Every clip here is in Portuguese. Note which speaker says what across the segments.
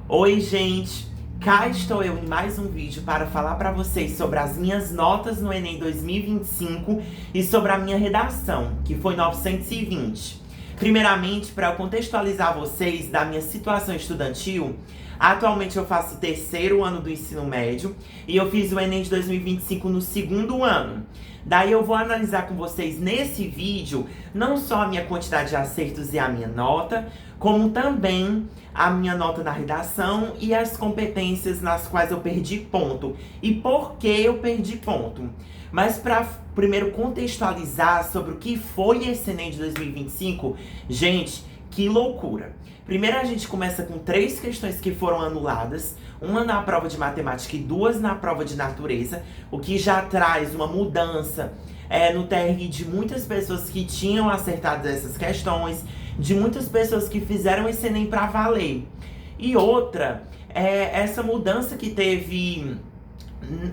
Speaker 1: Oi, gente! Cá estou eu em mais um vídeo para falar para vocês sobre as minhas notas no Enem 2025 e sobre a minha redação, que foi 920. Primeiramente, para contextualizar vocês da minha situação estudantil, atualmente eu faço o terceiro ano do ensino médio e eu fiz o Enem de 2025 no segundo ano. Daí eu vou analisar com vocês nesse vídeo não só a minha quantidade de acertos e a minha nota, como também a minha nota na redação e as competências nas quais eu perdi ponto. E por que eu perdi ponto? Mas para primeiro contextualizar sobre o que foi esse Enem de 2025, gente, que loucura! Primeiro a gente começa com 3 questões que foram anuladas, uma na prova de matemática e 2 na prova de natureza, o que já traz uma mudança no TRI de muitas pessoas que tinham acertado essas questões, de muitas pessoas que fizeram esse Enem pra valer. E outra, essa mudança que teve...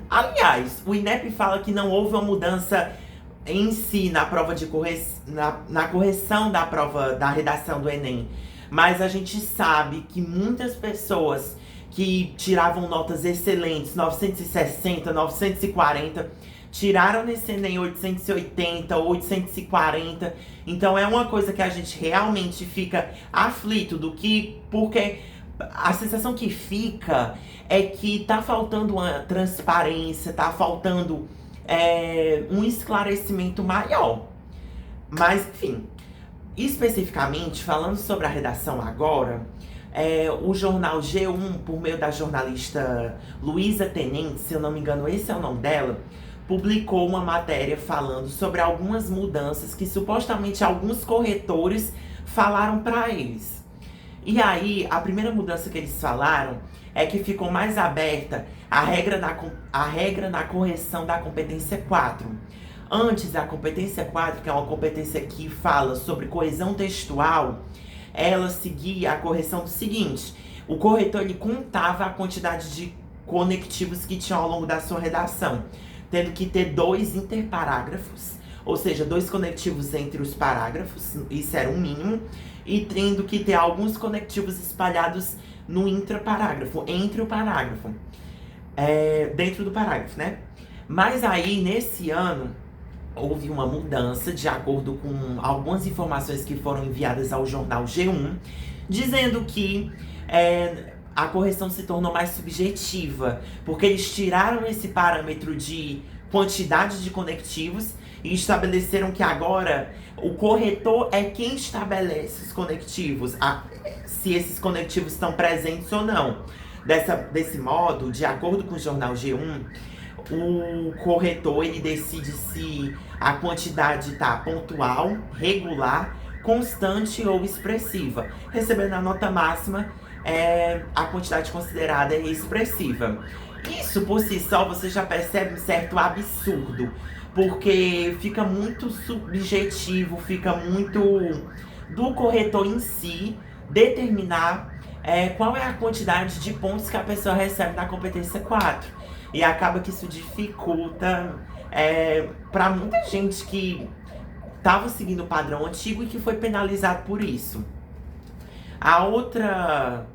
Speaker 1: Aliás, o INEP fala que não houve uma mudança em si na prova de na correção da prova da redação do Enem. Mas a gente sabe que muitas pessoas que tiravam notas excelentes, 960, 940, tiraram nesse Enem 880, 840. Então é uma coisa que a gente realmente fica aflito porque a sensação que fica é que tá faltando uma transparência, tá faltando um esclarecimento maior. Mas, enfim, especificamente, falando sobre a redação agora, o jornal G1, por meio da jornalista Luísa Tenente, se eu não me engano, esse é o nome dela, publicou uma matéria falando sobre algumas mudanças que supostamente alguns corretores falaram para eles. E aí, a primeira mudança que eles falaram é que ficou mais aberta a regra na correção da competência 4. Antes, a competência 4, que é uma competência que fala sobre coesão textual, ela seguia a correção do seguinte: o corretor ele contava a quantidade de conectivos que tinha ao longo da sua redação, tendo que ter 2 interparágrafos, ou seja, 2 conectivos entre os parágrafos, isso era o mínimo, e tendo que ter alguns conectivos espalhados no intraparágrafo, entre o parágrafo, dentro do parágrafo, né? Mas aí, nesse ano, houve uma mudança de acordo com algumas informações que foram enviadas ao jornal G1, dizendo que a correção se tornou mais subjetiva, porque eles tiraram esse parâmetro de quantidade de conectivos e estabeleceram que agora o corretor é quem estabelece os conectivos, se esses conectivos estão presentes ou não. Desse modo, de acordo com o jornal G1, o corretor ele decide se a quantidade está pontual, regular, constante ou expressiva. Recebendo a nota máxima, a quantidade considerada é expressiva. Isso por si só você já percebe um certo absurdo, porque fica muito subjetivo, fica muito do corretor em si determinar qual é a quantidade de pontos que a pessoa recebe na competência 4. E acaba que isso dificulta para muita gente que estava seguindo o padrão antigo e que foi penalizado por isso. A outra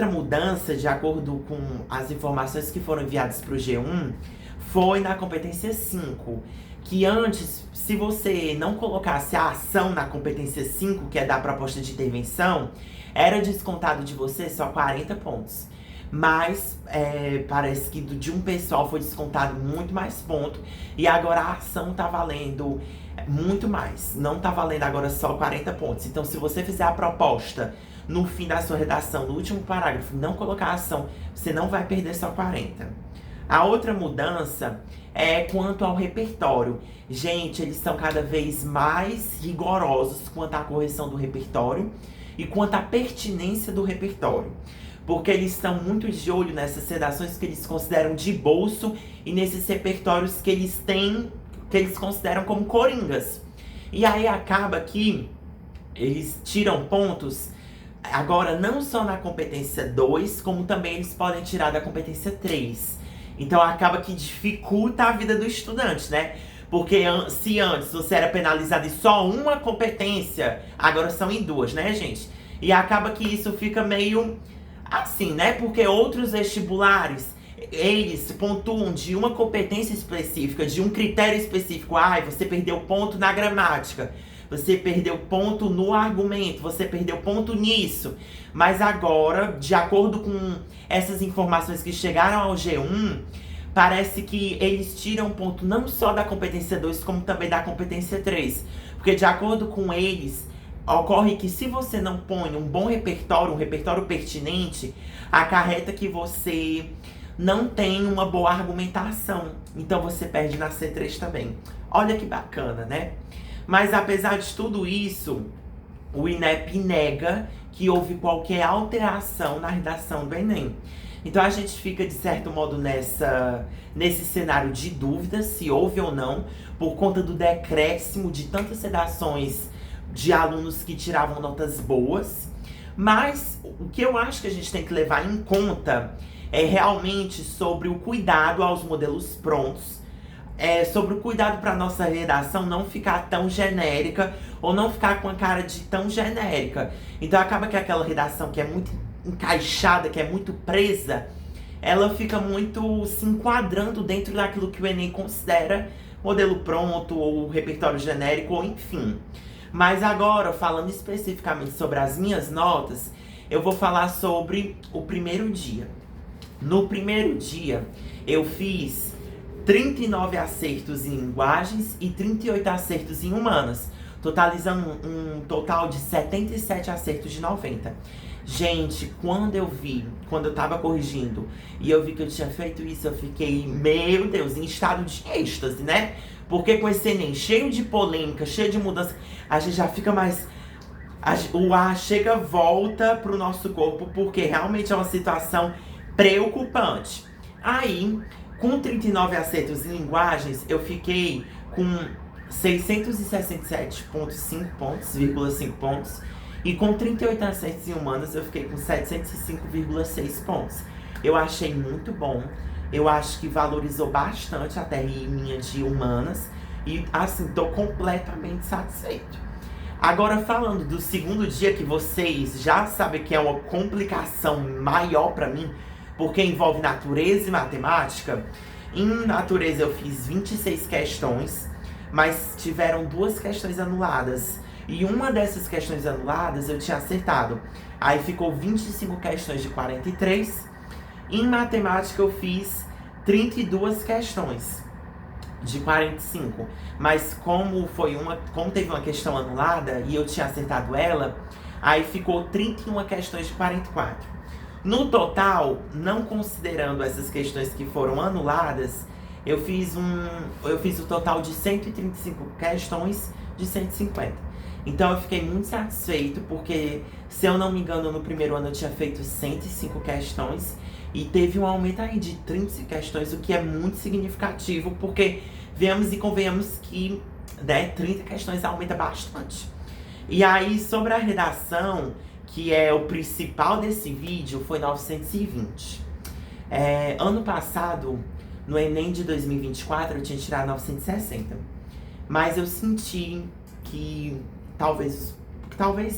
Speaker 1: mudança, de acordo com as informações que foram enviadas para o G1, foi na competência 5. Que antes, se você não colocasse a ação na competência 5, que é da proposta de intervenção, era descontado de você só 40 pontos. Mas parece que de um pessoal foi descontado muito mais ponto. E agora a ação tá valendo muito mais. Não tá valendo agora só 40 pontos. Então, se você fizer a proposta no fim da sua redação, no último parágrafo, não colocar a ação, você não vai perder só 40. A outra mudança é quanto ao repertório. Gente, eles estão cada vez mais rigorosos quanto à correção do repertório e quanto à pertinência do repertório. Porque eles estão muito de olho nessas redações que eles consideram de bolso e nesses repertórios que eles têm, que eles consideram como coringas. E aí acaba que eles tiram pontos agora não só na competência 2, como também eles podem tirar da competência 3. Então acaba que dificulta a vida do estudante, né? Porque se antes você era penalizado em só uma competência, agora são em 2, né, gente? E acaba que isso fica meio Assim, né? Porque outros vestibulares, eles pontuam de uma competência específica, de um critério específico. Ai, você perdeu ponto na gramática, você perdeu ponto no argumento, você perdeu ponto nisso. Mas agora, de acordo com essas informações que chegaram ao G1, parece que eles tiram ponto não só da competência 2, como também da competência 3. Porque de acordo com eles, ocorre que se você não põe um bom repertório, um repertório pertinente, acarreta que você não tem uma boa argumentação. Então você perde na C3 também. Olha que bacana, né? Mas apesar de tudo isso, o INEP nega que houve qualquer alteração na redação do Enem. Então a gente fica, de certo modo, nesse cenário de dúvida se houve ou não, por conta do decréscimo de tantas redações de alunos que tiravam notas boas. Mas o que eu acho que a gente tem que levar em conta é realmente sobre o cuidado aos modelos prontos, sobre o cuidado para nossa redação não ficar tão genérica ou não ficar com a cara de tão genérica. Então acaba que aquela redação que é muito encaixada, que é muito presa, ela fica muito se enquadrando dentro daquilo que o Enem considera modelo pronto ou repertório genérico, ou enfim. Mas agora, falando especificamente sobre as minhas notas, eu vou falar sobre o primeiro dia. No primeiro dia, eu fiz 39 acertos em linguagens e 38 acertos em humanas, totalizando um total de 77 acertos de 90. Gente, quando eu tava corrigindo e eu vi que eu tinha feito isso, eu fiquei, meu Deus, em estado de êxtase, né? Porque com esse Enem cheio de polêmica, cheio de mudança, a gente já fica mais... O ar chega, volta pro nosso corpo, porque realmente é uma situação preocupante. Aí, com 39 acertos em linguagens, eu fiquei com 667,5 pontos, e com 38 acertos em humanas, eu fiquei com 705,6 pontos. Eu achei muito bom. Eu acho que valorizou bastante a TRI minha de humanas. E, assim, tô completamente satisfeito. Agora, falando do segundo dia, que vocês já sabem que é uma complicação maior pra mim, porque envolve natureza e matemática. Em natureza eu fiz 26 questões, mas tiveram 2 questões anuladas. E uma dessas questões anuladas eu tinha acertado. Aí ficou 25 questões de 43. Em matemática eu fiz 32 questões de 45. Mas como teve uma questão anulada e eu tinha acertado ela, aí ficou 31 questões de 44. No total, não considerando essas questões que foram anuladas, eu fiz o total de 135 questões de 150. Então eu fiquei muito satisfeito, porque, se eu não me engano, no primeiro ano eu tinha feito 105 questões e teve um aumento aí de 30 questões, o que é muito significativo, porque venhamos e convenhamos que 30 questões aumenta bastante. E aí, sobre a redação, que é o principal desse vídeo, foi 920. Ano passado, no Enem de 2024, eu tinha tirado 960. Mas eu senti que talvez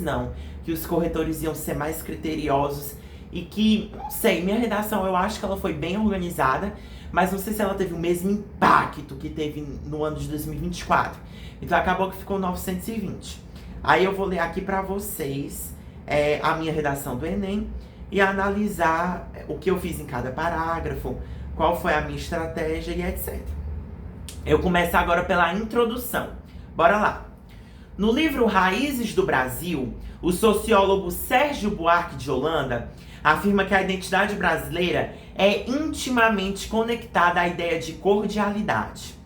Speaker 1: não, que os corretores iam ser mais criteriosos e que, não sei, minha redação eu acho que ela foi bem organizada, mas não sei se ela teve o mesmo impacto que teve no ano de 2024. Então acabou que ficou 920. Aí eu vou ler aqui pra vocês a minha redação do Enem e analisar o que eu fiz em cada parágrafo, qual foi a minha estratégia e etc. Eu começo agora pela introdução. Bora lá! No livro Raízes do Brasil, o sociólogo Sérgio Buarque de Holanda afirma que a identidade brasileira é intimamente conectada à ideia de cordialidade.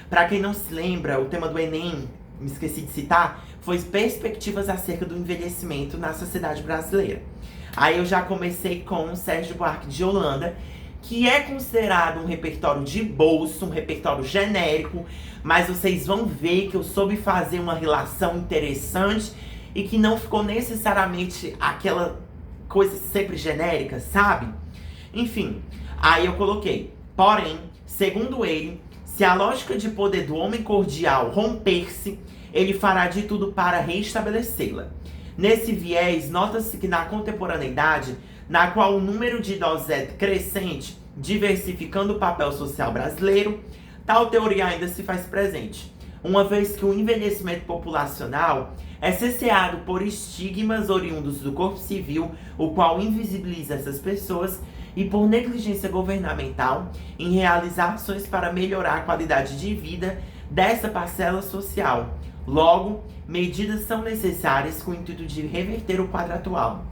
Speaker 1: Para quem não se lembra, o tema do Enem, me esqueci de citar, foi perspectivas acerca do envelhecimento na sociedade brasileira. Aí eu já comecei com o Sérgio Buarque de Holanda, que é considerado um repertório de bolso, um repertório genérico, mas vocês vão ver que eu soube fazer uma relação interessante e que não ficou necessariamente aquela coisa sempre genérica, sabe? Enfim, aí eu coloquei: porém, segundo ele, se a lógica de poder do homem cordial romper-se, ele fará de tudo para restabelecê-la. Nesse viés, nota-se que na contemporaneidade na qual o número de idosos é crescente, diversificando o papel social brasileiro, tal teoria ainda se faz presente, uma vez que o envelhecimento populacional é cesseado por estigmas oriundos do corpo civil, o qual invisibiliza essas pessoas, e por negligência governamental em realizar ações para melhorar a qualidade de vida dessa parcela social. Logo, medidas são necessárias com o intuito de reverter o quadro atual.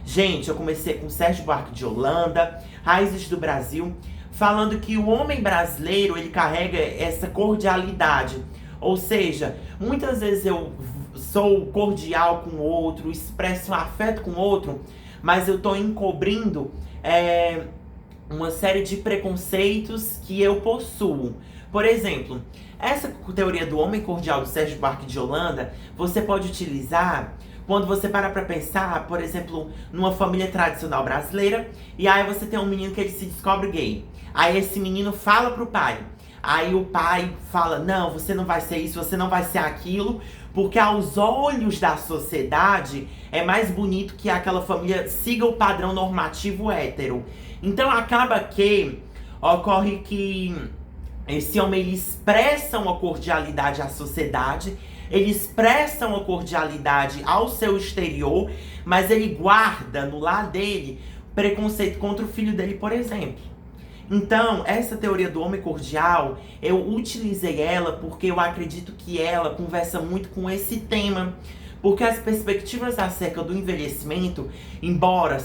Speaker 1: Gente, eu comecei com Sérgio Buarque de Holanda, Raízes do Brasil, falando que o homem brasileiro, ele carrega essa cordialidade. Ou seja, muitas vezes eu sou cordial com o outro, expresso afeto com o outro, mas eu tô encobrindo uma série de preconceitos que eu possuo. Por exemplo, essa teoria do homem cordial do Sérgio Buarque de Holanda, você pode utilizar quando você para pra pensar, por exemplo, numa família tradicional brasileira, e aí você tem um menino que ele se descobre gay. Aí esse menino fala pro pai. Aí o pai fala, não, você não vai ser isso, você não vai ser aquilo, porque aos olhos da sociedade é mais bonito que aquela família siga o padrão normativo hétero. Então acaba que ocorre que esse homem, ele expressa uma cordialidade à sociedade, ele expressa uma cordialidade ao seu exterior, mas ele guarda no lar dele preconceito contra o filho dele, por exemplo. Então, essa teoria do homem cordial, eu utilizei ela porque eu acredito que ela conversa muito com esse tema. Porque as perspectivas acerca do envelhecimento, embora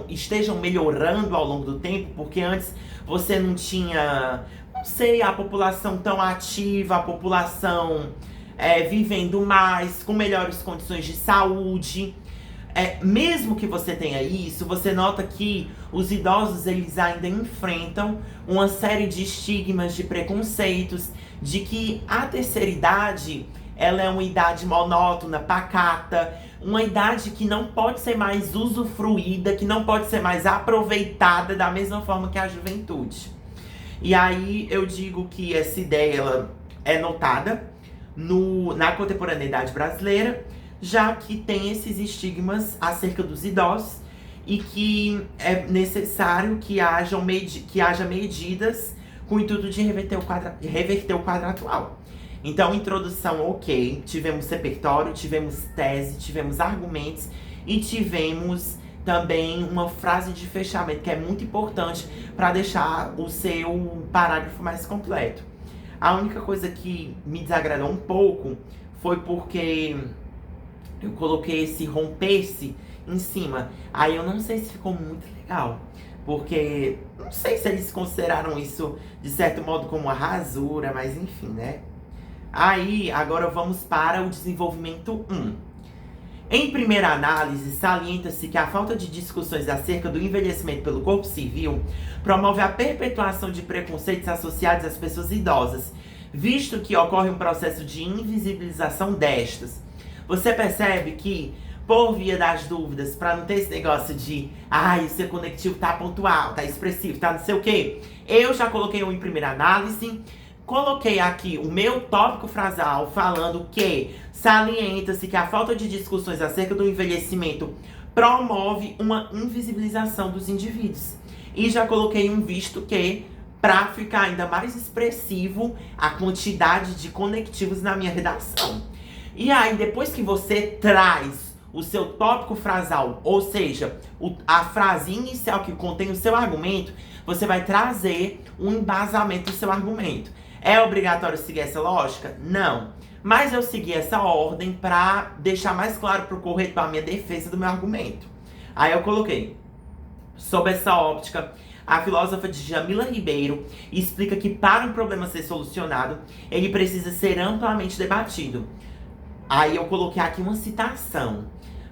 Speaker 1: estejam melhorando ao longo do tempo, porque antes você não tinha, não sei, a população tão ativa, a população vivendo mais, com melhores condições de saúde. Mesmo que você tenha isso, você nota que os idosos, eles ainda enfrentam uma série de estigmas, de preconceitos, de que a terceira idade, ela é uma idade monótona, pacata, uma idade que não pode ser mais usufruída, que não pode ser mais aproveitada da mesma forma que a juventude. E aí eu digo que essa ideia, ela é notada na contemporaneidade brasileira, já que tem esses estigmas acerca dos idosos e que é necessário que haja medidas com o intuito de reverter o quadro atual. Então, introdução ok, tivemos repertório, tivemos tese, tivemos argumentos e tivemos também uma frase de fechamento que é muito importante para deixar o seu parágrafo mais completo. A única coisa que me desagradou um pouco foi porque eu coloquei esse romper-se em cima. Aí eu não sei se ficou muito legal. Porque não sei se eles consideraram isso de certo modo como uma rasura, mas enfim, né? Aí, agora vamos para o desenvolvimento 1. Em primeira análise, salienta-se que a falta de discussões acerca do envelhecimento pelo corpo civil promove a perpetuação de preconceitos associados às pessoas idosas, visto que ocorre um processo de invisibilização destas. Você percebe que, por via das dúvidas, para não ter esse negócio de o seu conectivo tá pontual, tá expressivo, tá não sei o quê, eu já coloquei um em primeira análise. Coloquei aqui o meu tópico frasal falando que salienta-se que a falta de discussões acerca do envelhecimento promove uma invisibilização dos indivíduos. E já coloquei um visto que, para ficar ainda mais expressivo, a quantidade de conectivos na minha redação. E aí, depois que você traz o seu tópico frasal, ou seja, a frase inicial que contém o seu argumento, você vai trazer um embasamento do seu argumento. É obrigatório seguir essa lógica? Não. Mas eu segui essa ordem para deixar mais claro para o corretor a minha defesa do meu argumento. Aí eu coloquei, sob essa óptica, a filósofa Djamila Ribeiro explica que para um problema ser solucionado, ele precisa ser amplamente debatido. Aí eu coloquei aqui uma citação.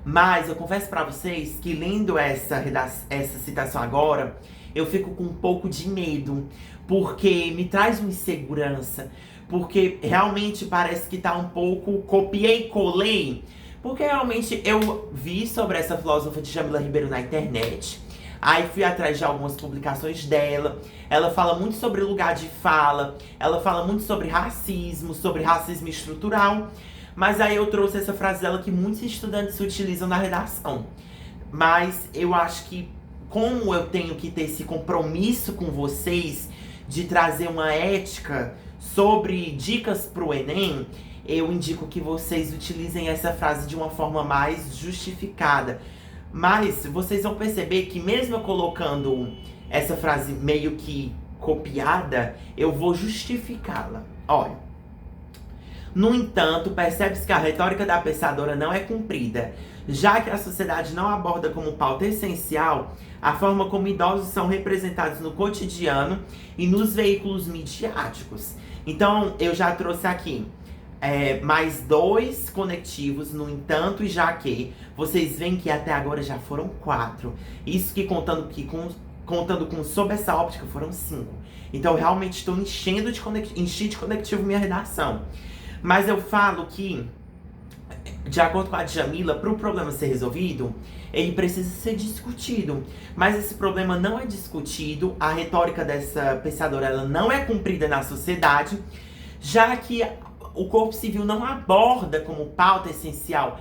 Speaker 1: Mas eu confesso para vocês que lendo essa citação agora, eu fico com um pouco de medo, porque me traz uma insegurança, porque realmente parece que tá um pouco copiei e colei, porque realmente eu vi sobre essa filósofa de Djamila Ribeiro na internet, aí fui atrás de algumas publicações dela, ela fala muito sobre lugar de fala, ela fala muito sobre racismo estrutural, mas aí eu trouxe essa frase dela que muitos estudantes utilizam na redação. Mas eu acho que como eu tenho que ter esse compromisso com vocês de trazer uma ética sobre dicas pro Enem, eu indico que vocês utilizem essa frase de uma forma mais justificada. Mas vocês vão perceber que mesmo eu colocando essa frase meio que copiada, eu vou justificá-la. Olha. No entanto, percebe-se que a retórica da pensadora não é cumprida, já que a sociedade não aborda como pauta essencial a forma como idosos são representados no cotidiano e nos veículos midiáticos. Então, eu já trouxe aqui mais 2 conectivos, no entanto e já que. Vocês veem que até agora já foram 4. Isso que contando com sob essa óptica foram 5. Então, eu realmente estou enchi de conectivo minha redação. Mas eu falo que, de acordo com a Djamila, para o problema ser resolvido, ele precisa ser discutido. Mas esse problema não é discutido, a retórica dessa pensadora ela não é cumprida na sociedade, já que o corpo civil não aborda como pauta essencial.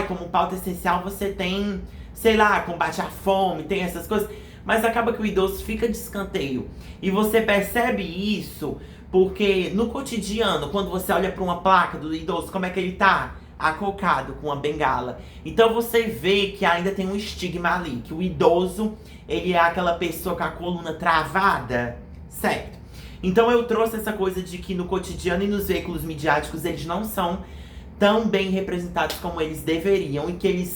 Speaker 1: Como pauta essencial você tem, sei lá, combate à fome, tem essas coisas. Mas acaba que o idoso fica de escanteio. E você percebe isso porque no cotidiano, quando você olha para uma placa do idoso, como é que ele tá? Acocado com uma bengala. Então você vê que ainda tem um estigma ali, que o idoso, ele é aquela pessoa com a coluna travada, certo? Então eu trouxe essa coisa de que no cotidiano e nos veículos midiáticos eles não são tão bem representados como eles deveriam e que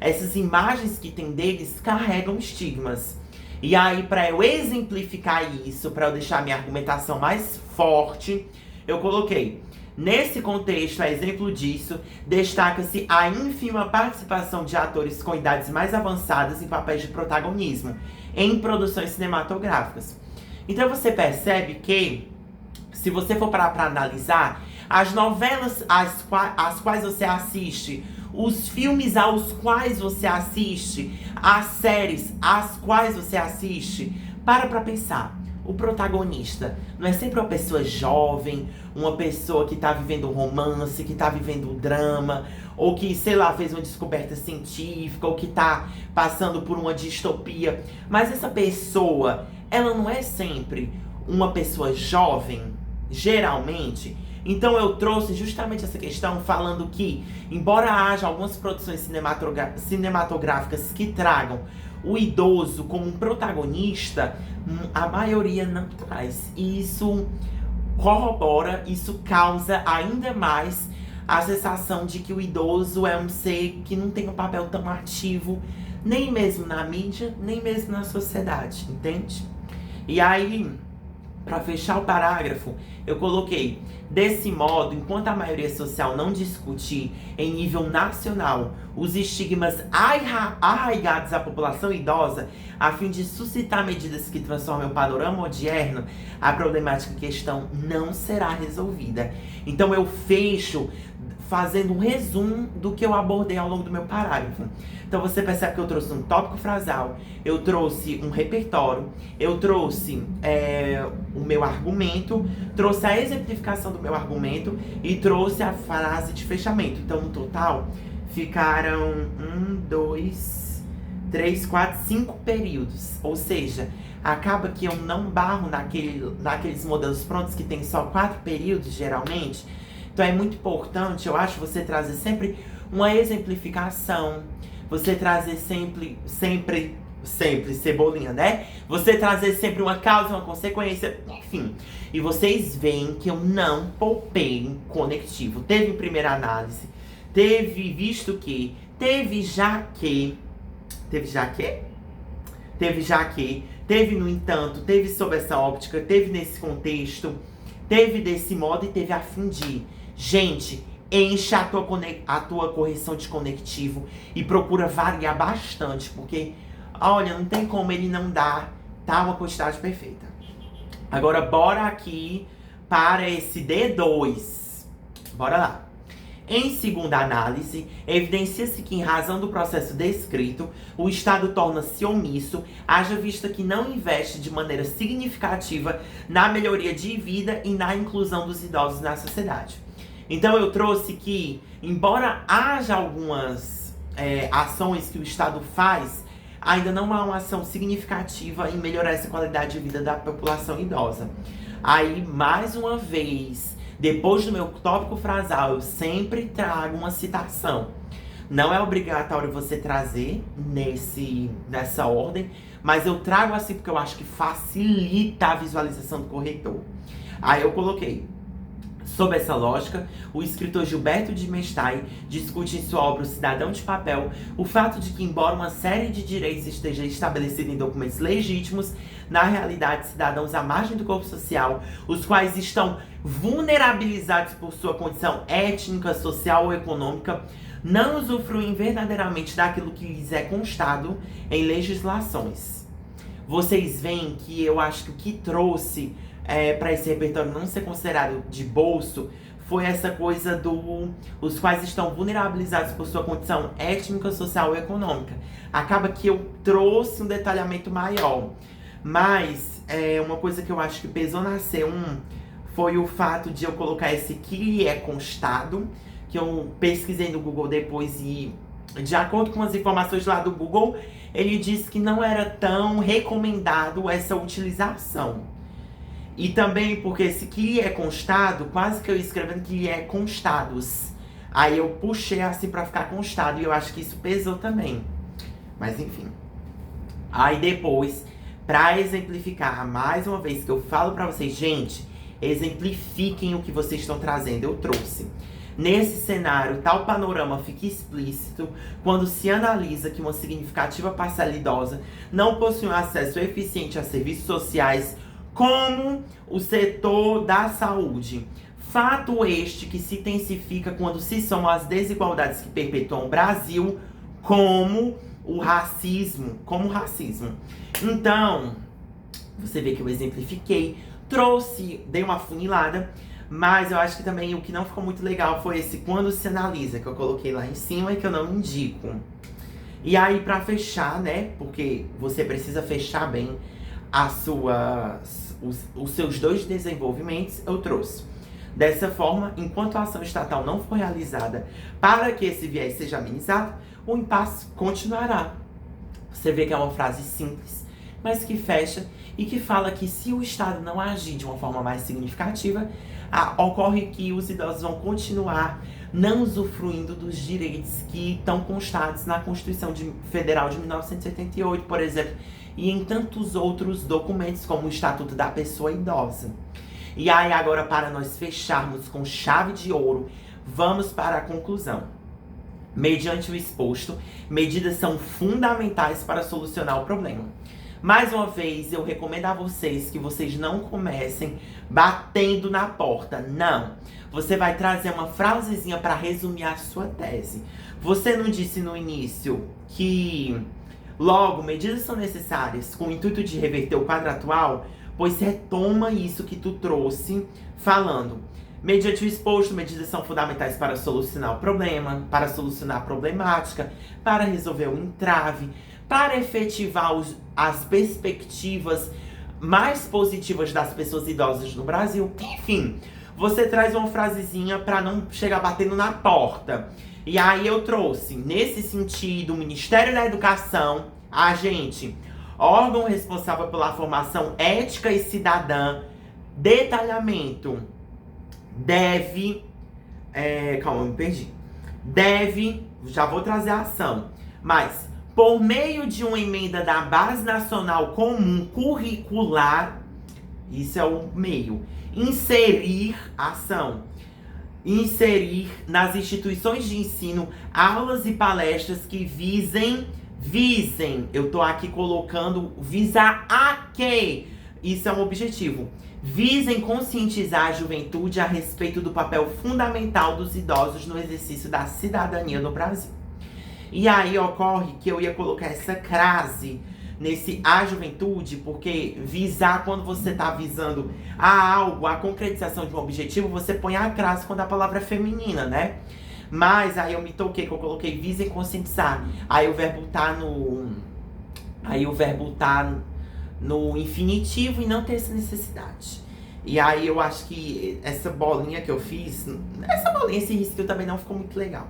Speaker 1: essas imagens que tem deles carregam estigmas. E aí, para eu exemplificar isso, para eu deixar minha argumentação mais forte, eu coloquei: nesse contexto, a exemplo disso, destaca-se a ínfima participação de atores com idades mais avançadas em papéis de protagonismo em produções cinematográficas. Então você percebe que, se você for parar para analisar, as novelas às quais você assiste, os filmes aos quais você assiste, as séries às quais você assiste, para pensar. O protagonista não é sempre uma pessoa jovem, uma pessoa que tá vivendo um romance, que tá vivendo um drama, ou que, sei lá, fez uma descoberta científica, ou que tá passando por uma distopia. Mas essa pessoa, ela não é sempre uma pessoa jovem, geralmente. Então eu trouxe justamente essa questão falando que, embora haja algumas produções cinematográficas que tragam o idoso como um protagonista, a maioria não traz. E isso corrobora, isso causa ainda mais a sensação de que o idoso é um ser que não tem um papel tão ativo, nem mesmo na mídia, nem mesmo na sociedade, entende? E aí, para fechar o parágrafo, eu coloquei: desse modo, enquanto a maioria social não discutir em nível nacional os estigmas arraigados à população idosa, a fim de suscitar medidas que transformem o panorama moderno, a problemática em questão não será resolvida. Então eu fecho fazendo um resumo do que eu abordei ao longo do meu parágrafo. Então você percebe que eu trouxe um tópico frasal, eu trouxe um repertório, eu trouxe o meu argumento, trouxe a exemplificação do meu argumento e trouxe a frase de fechamento. Então, no total, ficaram 1, 2, 3, 4, 5 períodos. Ou seja, acaba que eu não barro naqueles modelos prontos que tem só 4 períodos, geralmente. Então é muito importante, eu acho, você trazer sempre uma exemplificação, você trazer sempre, cebolinha, né? Você trazer sempre uma causa, uma consequência, enfim. E vocês veem que eu não poupei em conectivo. Teve em primeira análise, teve visto que, teve já que, teve no entanto, teve sob essa óptica, teve nesse contexto, teve desse modo e teve a fim de. Gente, enche a tua correção de conectivo e procura variar bastante, porque, olha, não tem como ele não dar uma quantidade perfeita. Agora, bora aqui para esse D2. Bora lá. Em segunda análise, evidencia-se que, em razão do processo descrito, o Estado torna-se omisso, haja vista que não investe de maneira significativa na melhoria de vida e na inclusão dos idosos na sociedade. Então eu trouxe que, embora haja algumas ações que o Estado faz, ainda não há uma ação significativa em melhorar essa qualidade de vida da população idosa. Aí, mais uma vez, depois do meu tópico frasal, eu sempre trago uma citação. Não é obrigatório você trazer nessa ordem, mas eu trago assim porque eu acho que facilita a visualização do corretor. Aí eu coloquei: sob essa lógica, o escritor Gilberto de Mestai discute em sua obra O Cidadão de Papel o fato de que, embora uma série de direitos esteja estabelecida em documentos legítimos, na realidade, cidadãos à margem do corpo social, os quais estão vulnerabilizados por sua condição étnica, social ou econômica, não usufruem verdadeiramente daquilo que lhes é constado em legislações. Vocês veem que eu acho que o que trouxe para esse repertório não ser considerado de bolso foi essa coisa os quais estão vulnerabilizados por sua condição étnica, social ou econômica. Acaba que eu trouxe um detalhamento maior. Mas uma coisa que eu acho que pesou na C1 foi o fato de eu colocar esse que lhe é constado, que eu pesquisei no Google depois e, de acordo com as informações lá do Google, ele disse que não era tão recomendado essa utilização. E também porque esse que lhe é constado, quase que eu escrevendo que lhe é constados. Aí eu puxei assim pra ficar constado e eu acho que isso pesou também. Mas enfim. Aí depois, pra exemplificar mais uma vez que eu falo pra vocês, gente, exemplifiquem o que vocês estão trazendo. Eu trouxe. Nesse cenário, tal panorama fica explícito quando se analisa que uma significativa parcela idosa não possui um acesso eficiente a serviços sociais como o setor da saúde. Fato este que se intensifica quando se somam as desigualdades que perpetuam o Brasil como o racismo. Então, você vê que eu exemplifiquei, dei uma funilada, mas eu acho que também o que não ficou muito legal foi esse quando se analisa, que eu coloquei lá em cima e que eu não indico. E aí, pra fechar, né, porque você precisa fechar bem os seus dois desenvolvimentos, eu trouxe. Dessa forma, enquanto a ação estatal não for realizada para que esse viés seja amenizado, o impasse continuará. Você vê que é uma frase simples, mas que fecha e que fala que se o Estado não agir de uma forma mais significativa, ocorre que os idosos vão continuar não usufruindo dos direitos que estão constados na Constituição Federal de 1988, por exemplo, e em tantos outros documentos, como o Estatuto da Pessoa Idosa. E aí, agora, para nós fecharmos com chave de ouro, vamos para a conclusão. Mediante o exposto, medidas são fundamentais para solucionar o problema. Mais uma vez, eu recomendo a vocês que vocês não comecem batendo na porta. Não. Você vai trazer uma frasezinha para resumir a sua tese. Você não disse no início que, logo, medidas são necessárias com o intuito de reverter o quadro atual? Pois retoma isso que tu trouxe, falando: mediante o exposto, medidas são fundamentais para solucionar o problema, para solucionar a problemática, para resolver o entrave, para efetivar as perspectivas mais positivas das pessoas idosas no Brasil. Enfim, você traz uma frasezinha para não chegar batendo na porta. E aí eu trouxe, nesse sentido, o Ministério da Educação, órgão responsável pela formação ética e cidadã, detalhamento, já vou trazer a ação, mas por meio de uma emenda da Base Nacional Comum Curricular, isso é o meio, inserir nas instituições de ensino aulas e palestras que visem, eu tô aqui colocando visar a quê? Isso é um objetivo. Visem conscientizar a juventude a respeito do papel fundamental dos idosos no exercício da cidadania no Brasil. E aí ocorre que eu ia colocar essa crase nesse a juventude, porque visar, quando você tá visando a algo, a concretização de um objetivo, você põe a crase quando a palavra é feminina, né? Mas aí eu me toquei, que eu coloquei visem conscientizar. Aí o verbo tá no infinitivo e não tem essa necessidade. E aí eu acho que essa bolinha que eu fiz, esse risco também não ficou muito legal.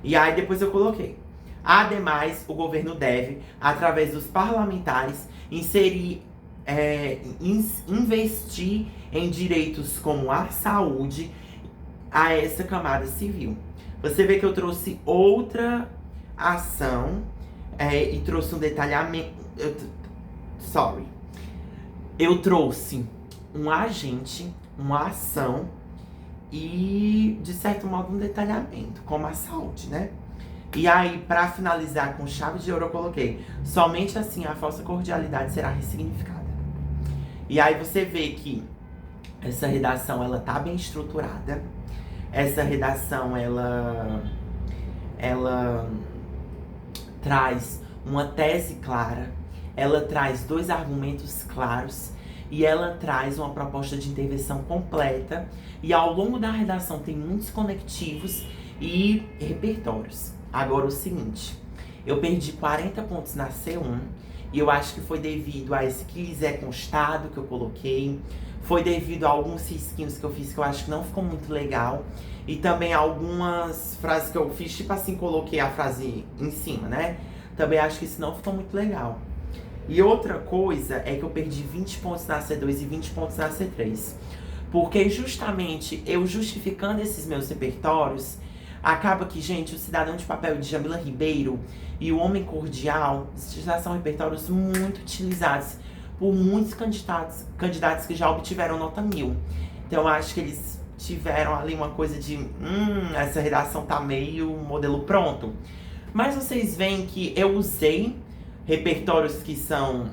Speaker 1: E aí depois eu coloquei: Ademais, o governo deve, através dos parlamentares, investir em direitos como a saúde a essa camada civil. Você vê que eu trouxe outra ação e trouxe um detalhamento. Eu trouxe um agente, uma ação e, de certo modo, um detalhamento, como a saúde, né? E aí, pra finalizar com chave de ouro, eu coloquei: somente assim a falsa cordialidade será ressignificada. E aí você vê que essa redação, ela tá bem estruturada. Essa redação, ela traz uma tese clara, ela traz 2 argumentos claros e ela traz uma proposta de intervenção completa. E ao longo da redação tem muitos conectivos e repertórios. Agora o seguinte, eu perdi 40 pontos na C1 e eu acho que foi devido a esse que lhes é constado que eu coloquei. Foi devido a alguns risquinhos que eu fiz que eu acho que não ficou muito legal. E também algumas frases que eu fiz, tipo assim, coloquei a frase em cima, né? Também acho que isso não ficou muito legal. E outra coisa é que eu perdi 20 pontos na C2 e 20 pontos na C3. Porque justamente eu justificando esses meus repertórios, acaba que, gente, o Cidadão de Papel de Jamila Ribeiro e o Homem Cordial já são repertórios muito utilizados por muitos candidatos que já obtiveram nota 1000. Então eu acho que eles tiveram ali uma coisa de essa redação tá meio modelo pronto. Mas vocês veem que eu usei repertórios que são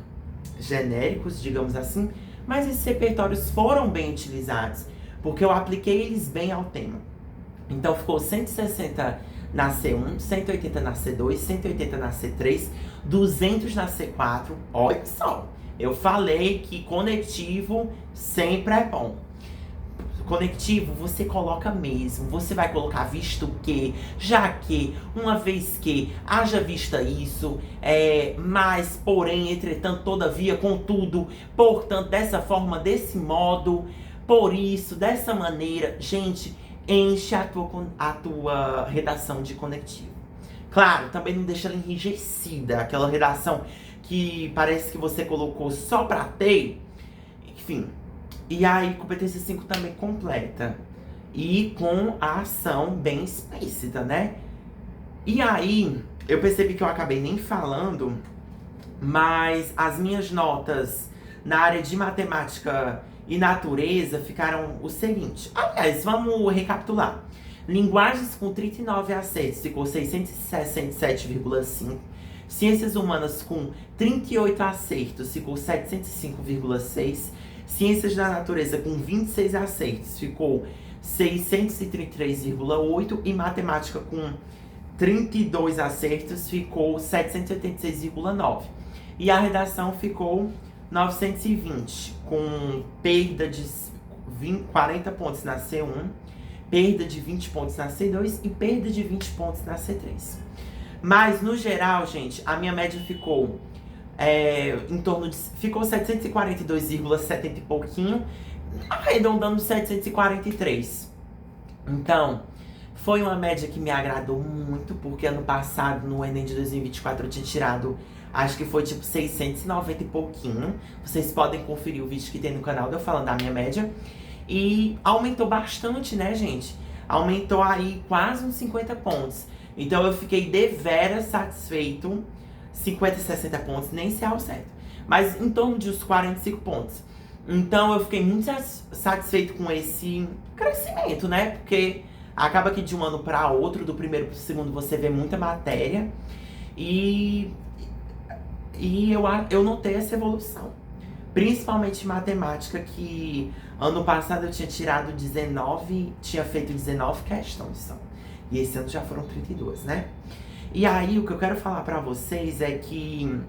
Speaker 1: genéricos, digamos assim, mas esses repertórios foram bem utilizados, porque eu apliquei eles bem ao tema. Então ficou 160 na C1, 180 na C2, 180 na C3, 200 na C4. Olha só, eu falei que conectivo sempre é bom. Conectivo você coloca mesmo, você vai colocar visto que, já que, uma vez que, haja vista isso, mas, porém, entretanto, todavia, contudo, portanto, dessa forma, desse modo, por isso, dessa maneira. Gente, enche a tua redação de conectivo. Claro, também não deixa ela enrijecida, aquela redação que parece que você colocou só pra ter, enfim. E aí, competência 5 também completa. E com a ação bem explícita, né? E aí, eu percebi que eu acabei nem falando, mas as minhas notas na área de matemática e natureza ficaram o seguinte. Aliás, vamos recapitular. Linguagens com 39 acertos ficou 667,5. Ciências humanas com 38 acertos ficou 705,6. Ciências da natureza com 26 acertos ficou 633,8. E matemática com 32 acertos ficou 786,9. E a redação ficou 920, com perda de 40 pontos na C1, perda de 20 pontos na C2 e perda de 20 pontos na C3. Mas, no geral, gente, a minha média ficou em torno de... Ficou 742,70 e pouquinho, arredondando 743. Então, foi uma média que me agradou muito, porque ano passado, no Enem de 2024, eu tinha tirado, acho que foi tipo 690 e pouquinho. Vocês podem conferir o vídeo que tem no canal, eu falando da minha média. E aumentou bastante, né, gente? Aumentou aí quase uns 50 pontos. Então eu fiquei deveras satisfeito. 50, 60 pontos, nem se é ao certo. Mas em torno de uns 45 pontos. Então eu fiquei muito satisfeito com esse crescimento, né? Porque acaba que de um ano para outro, do primeiro pro segundo, você vê muita matéria. E eu notei essa evolução. Principalmente matemática, que ano passado eu tinha tirado 19, tinha feito 19 questões só. E esse ano já foram 32, né? E aí, o que eu quero falar pra vocês é que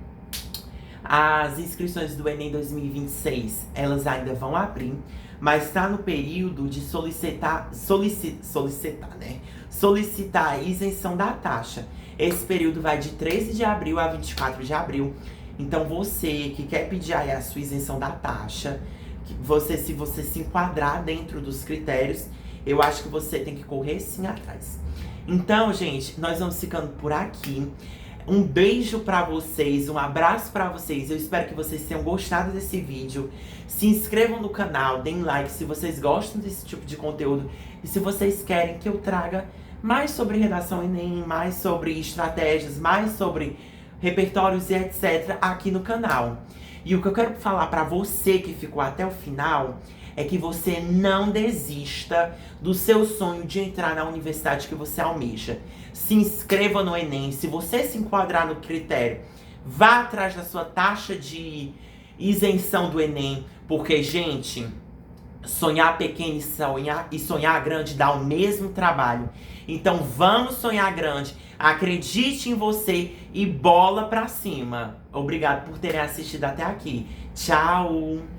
Speaker 1: as inscrições do Enem 2026, elas ainda vão abrir, mas tá no período de solicitar a isenção da taxa. Esse período vai de 13 de abril a 24 de abril. Então, você que quer pedir aí a sua isenção da taxa, se você se enquadrar dentro dos critérios, eu acho que você tem que correr sim atrás. Então, gente, nós vamos ficando por aqui. Um beijo pra vocês, um abraço pra vocês. Eu espero que vocês tenham gostado desse vídeo. Se inscrevam no canal, deem like se vocês gostam desse tipo de conteúdo. E se vocês querem que eu traga mais sobre redação Enem, mais sobre estratégias, mais sobre repertórios e etc. aqui no canal. E o que eu quero falar pra você que ficou até o final é que você não desista do seu sonho de entrar na universidade que você almeja. Se inscreva no Enem. Se você se enquadrar no critério, vá atrás da sua taxa de isenção do Enem. Porque, gente, sonhar pequeno e sonhar grande dá o mesmo trabalho. Então vamos sonhar grande. Acredite em você e bola pra cima. Obrigado por terem assistido até aqui. Tchau!